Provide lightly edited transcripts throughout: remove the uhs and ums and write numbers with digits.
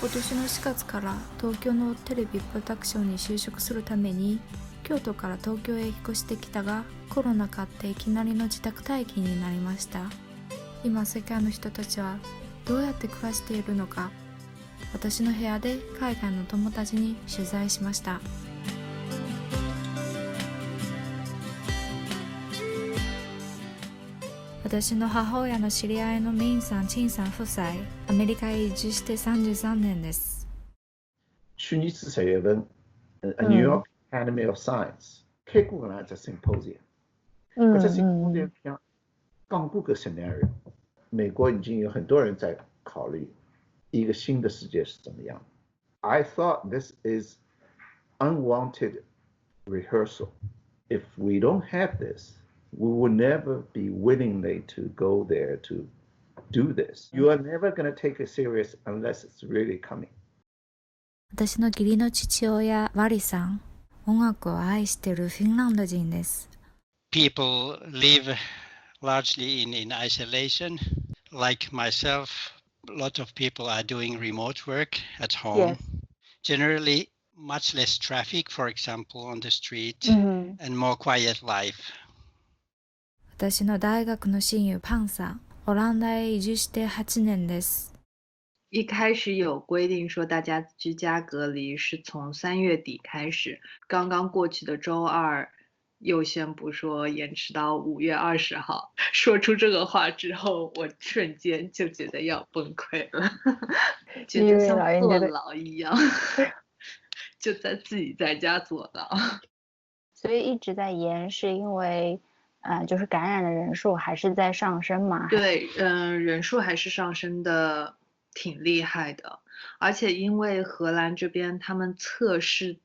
今年の4月から東京のテレビプロダクションに就職するために京都から東京へ引っ越してきたが、コロナ禍っていきなりの自宅待機になりました。今世界の人たちはどうやって暮らしているのか、私の部屋で海外の友達に取材しました。私の母親の知り合いのミンさん、チンさん夫妻、アメリカへ移住して33年です。去年4月份、New York Academy of Science 開过了一个 symposium，这个 symposium 讲过个 scenario， 美国已经有很多人在考虑一个新的世界是怎么样。I thought this is unwanted rehearsal. If we don't have this, we will never be willingly to go there to do this. You are never going to take it serious unless it's really coming. 私の義理の父親、ワリさん、音楽を愛しているフィンランド人です。People live largely in isolation. Like myself, a lot of people are doing remote work at home. Yes. Generally, much less traffic, for example, on the street, and more quiet life. 私の大学の親友パンさん、オランダへ移住して8年です。一开始有规定说大家居家隔离是从3月底开始，刚刚过去的周二又宣布说延迟到5月20号。说出这个话之后，我瞬间就觉得要崩溃了，觉得像坐牢一样，就自己在家坐牢。所以一直在延，是因为就是感染的人数还是在上升嘛？对，人数还是上升的挺厉害的，而且因为荷兰这边他们测试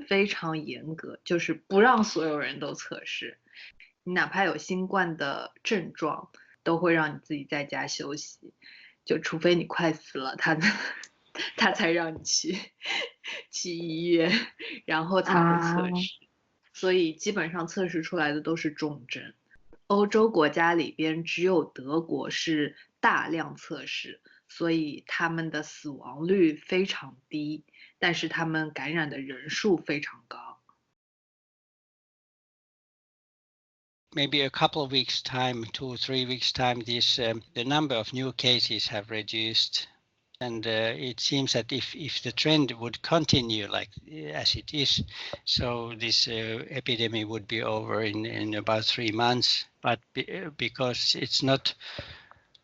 非常严格，就是不让所有人都测试，你哪怕有新冠的症状，都会让你自己在家休息，就除非你快死了，他才让你去医院，然后才会测试。所以基本上测试出来的都是重症。欧洲国家里边只有德国是大量测试，所以他们的死亡率非常低，但是他们感染的人数非常高。Maybe a couple of weeks' time, 2 or 3 weeks' time, the number of new cases have reduced. And it seems that if the trend would continue like as it is, so this epidemic would be over in about 3 months. But because it's not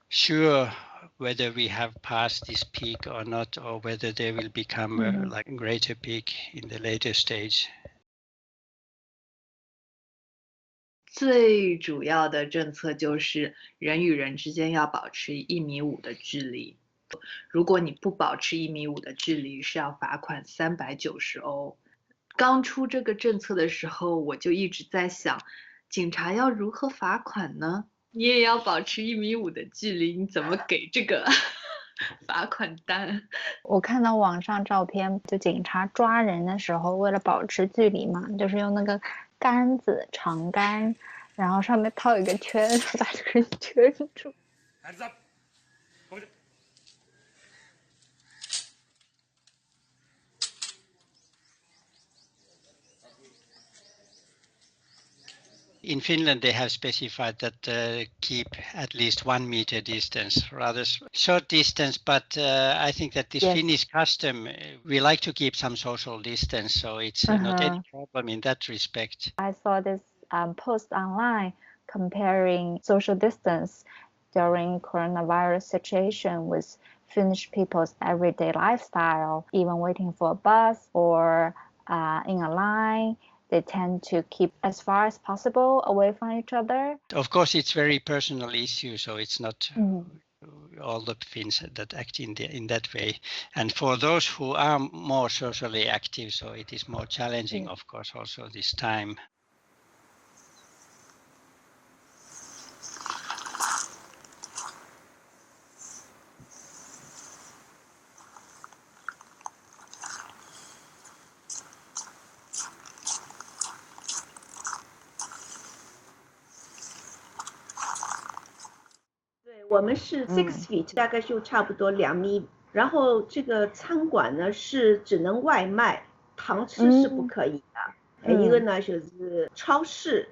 sure whether we have passed this peak or not, or whether there will become like a greater peak in the later stage. 最主要的政策就是人与人之间要保持1.5米的距离。如果你不保持1.5米的距离，是要罚款390欧。刚出这个政策的时候，我就一直在想，警察要如何罚款呢？你也要保持1.5米的距离，你怎么给这个罚款单？我看到网上照片，就警察抓人的时候，为了保持距离嘛，就是用那个杆子长杆，然后上面套一个圈，把这个人圈住。In Finland, they have specified that keep at least 1 meter distance, rather short distance. But I think that this Finnish custom, we like to keep some social distance, so it's not any problem in that respect. I saw this post online comparing social distance during coronavirus situation with Finnish people's everyday lifestyle, even waiting for a bus or in a line. They tend to keep as far as possible away from each other. Of course, it's very personal issue, so it's not all the Finns that act in that way. And for those who are more socially active, so it is more challenging, of course, also this time. 我们是6 feet，大概就差不多2米然后这个餐馆呢是只能外卖，堂吃是不可以的。还有一个呢就是超市，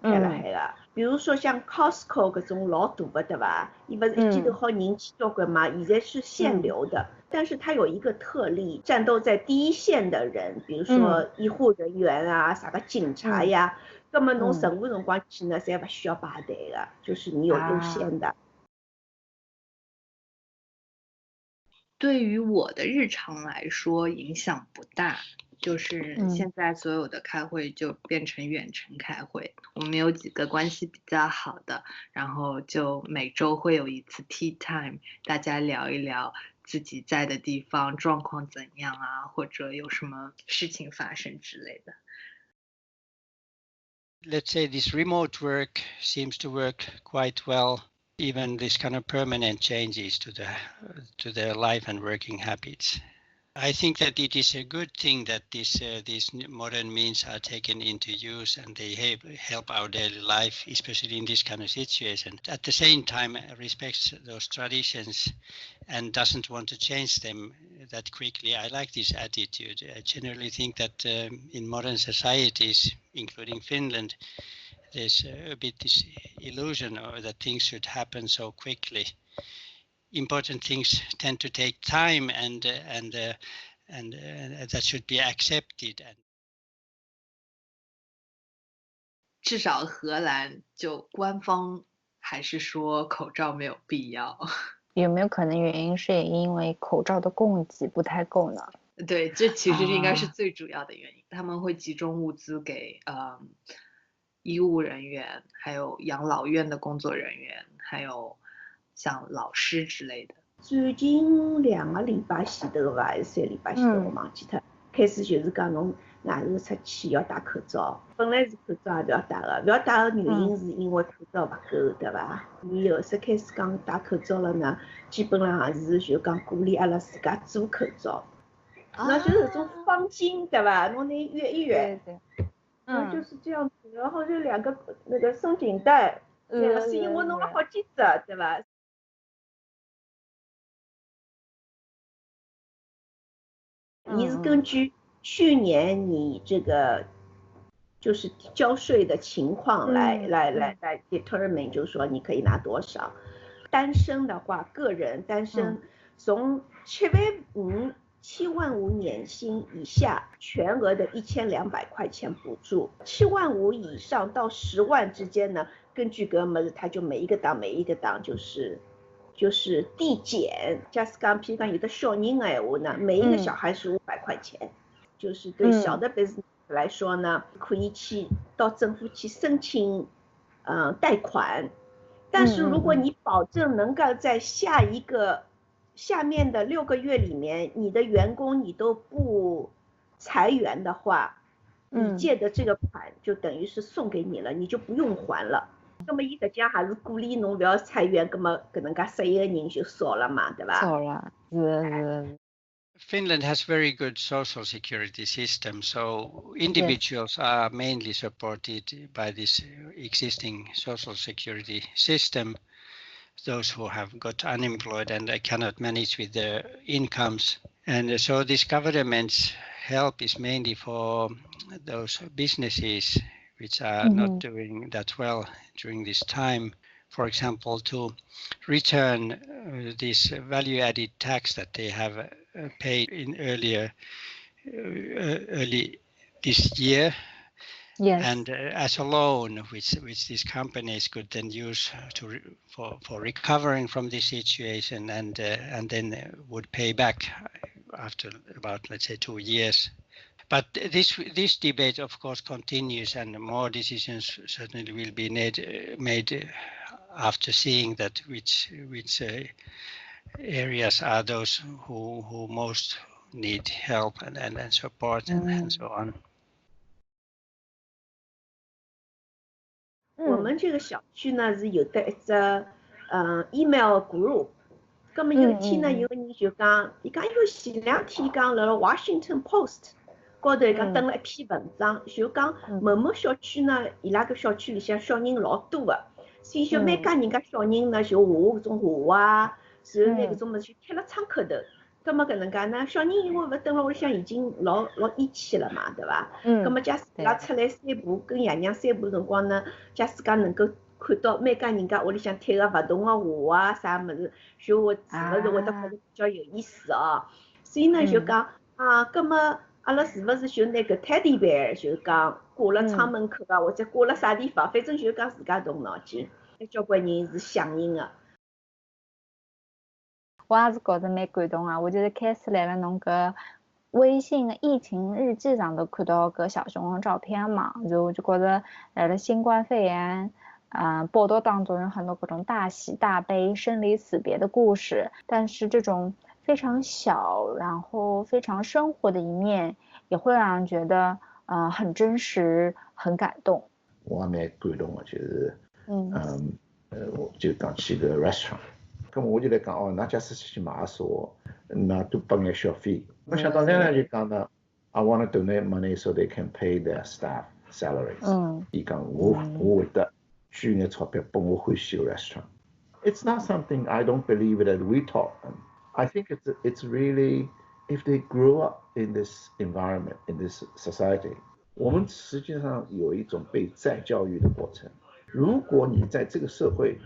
开了海个，比如说像 Costco 搿种老大的对吧？伊不是一记头好人气交关嘛，现在是限流的，但是它有一个特例，战斗在第一线的人，比如说医护人员啊，啥个警察呀，那么侬任何辰光去呢，侪不需要排队的，就是你有优先的。对于我的日常来说影响不大，就是现在所有的开会就变成远程开会。我们有几个关系比较好的，然后就每周会有一次 tea time， 大家聊一聊自己在的地方状况怎样啊，或者有什么事情发生之类的。Let's say this remote work seems to work quite well. Even this kind of permanent changes to their life and working habits. I think that it is a good thing that these modern means are taken into use and they help our daily life, especially in this kind of situation. At the same time, respects those traditions and doesn't want to change them that quickly. I like this attitude. I generally think that in modern societies, including Finland, there's a bit this illusion that things should happen so quickly. Important things tend to take time, and that should be accepted. 至少荷兰就官方还是说口罩没有必要。有没有可能原因是也因为口罩的供给不太够呢？对，这其实应该是最主要的原因。他们会集中物资给医务人员，还有养老院的工作人员，还有像老师之类的。最近2个礼拜前头吧，还是3礼拜前头，我忘记脱。开始就是讲侬外头出去要戴口罩，本来是口罩也不要戴的，不要戴的原因是因为口罩不够，对吧？你后头开始讲戴口罩了呢，基本上是就讲鼓励阿拉自家做口罩，那就是种方巾，对吧？侬得约一约。对。就是这样子，然后这2个那个松紧带，是因为弄了好几只，对吧？你是根据去年你这个就是交税的情况来 determine， 就是说你可以拿多少。单身的话，个人单身从7万5年薪以下，全额的1200块钱补助；7万5以上到10万之间呢，根据搿么子，它就每一个档就是递减。假使讲，譬如讲有的小人的闲话呢，每一个小孩是500块钱，就是对小的 business 来说呢，可以去到政府去申请贷款，但是如果你保证能够在下面的6个月里面，你的员工你都不裁员的话，你借的这个款就等于是送给你了，你就不用还了。那么伊实际上还是鼓励侬不要裁员，那么搿能介失业的人就少了嘛，对吧？少了，是。Finland has very good social security system, so individuals are mainly supported by this existing social security system. Those who have got unemployed and cannot manage with their incomes. And so this government's help is mainly for those businesses which are not doing that well during this time. For example, to return this value-added tax that they have paid in early this year. Yes. And as a loan, which these companies could then use for recovering from this situation, and then would pay back after about, let's say, 2 years. But this debate, of course, continues, and more decisions certainly will be made after seeing that which areas are those who most need help and support and so on. 我们这个小区呢是有的一只email group， 咁么有一天呢，有个人就讲，伊讲前2天讲辣 Washington Post 高头讲登了一篇文章，就讲某某小区呢，伊拉个小区里向小人老多的，所以就每家人家小人呢就画搿种画啊，然后呢搿种物事就贴辣窗口头。葛末搿能介呢，小人因为勿蹲辣屋里向已经老厌气了嘛，对伐？葛末假使伊拉出来散步，跟爷娘散步辰光呢，假使讲能够看到每家人家屋里向贴个勿同个画啊啥物事，就会是勿是会得觉着比较有意思哦。所以呢就讲葛末阿拉是勿是就拿搿 teddy bear 就讲挂辣窗门口啊，或者挂辣啥地方，反正就讲自家动脑筋，交关人是响应个。我也是觉着蛮感动啊！我就是开始来了侬搿微信的疫情日记上头看到搿小熊的照片嘛，然后我就觉着来了新冠肺炎，报道当中有很多各种大喜大悲、生离死别的故事，但是这种非常小，然后非常生活的一面，也会让人觉得很真实、很感动。我也蛮感动的，就是我就讲去个 restaurant。咁我就来讲哦，那假使去买啥，那都拨眼小费。我想到呢就讲呢 ，I want to donate money so they can pay their staff salaries。伊讲我会得捐眼钞票拨我欢喜个 restaurant。It's not something I don't believe that we taught them. I think it's really if they grow up in this environment, in this society， 我们实际上有一种被再教育的过程。如果你在这个社会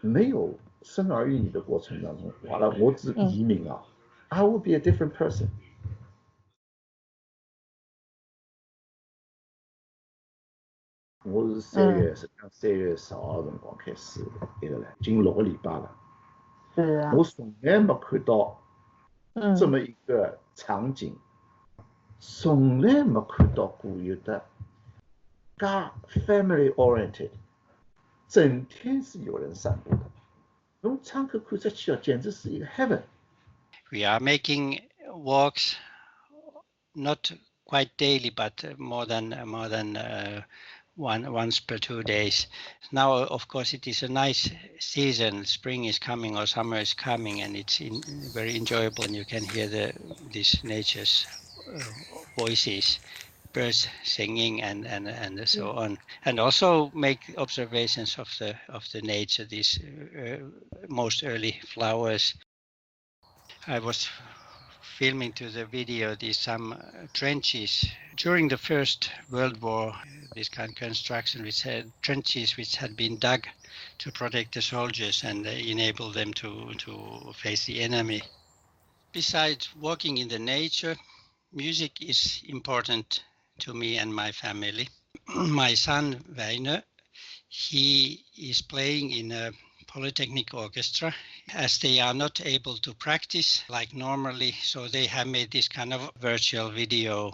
没有生儿育女的过程当中，完了我只移民啊，I will be a different person。我是3月10号辰光开始一个来，已经6个礼拜了。是啊。我从来没看到这么一个场景，从来没看到过有的加 family oriented， 整天是有人散步的。从窗口看出去简直是一个 heaven。 We are making walks, not quite daily, but more than once per 2 days. Now, of course, it is a nice season. Spring is coming or summer is coming, and it's very enjoyable. And you can hear these nature's voices, birds singing, and so on, and also make observations of the nature. These most early flowers. I was filming to the video some trenches during the First World War. This kind of construction, which had trenches which had been dug to protect the soldiers and enable them to face the enemy. Besides walking in the nature, music is important to me and my family. My son Väinö, he is playing in a Polytechnic Orchestra, as they are not able to practice like normally, so they have made this kind of virtual video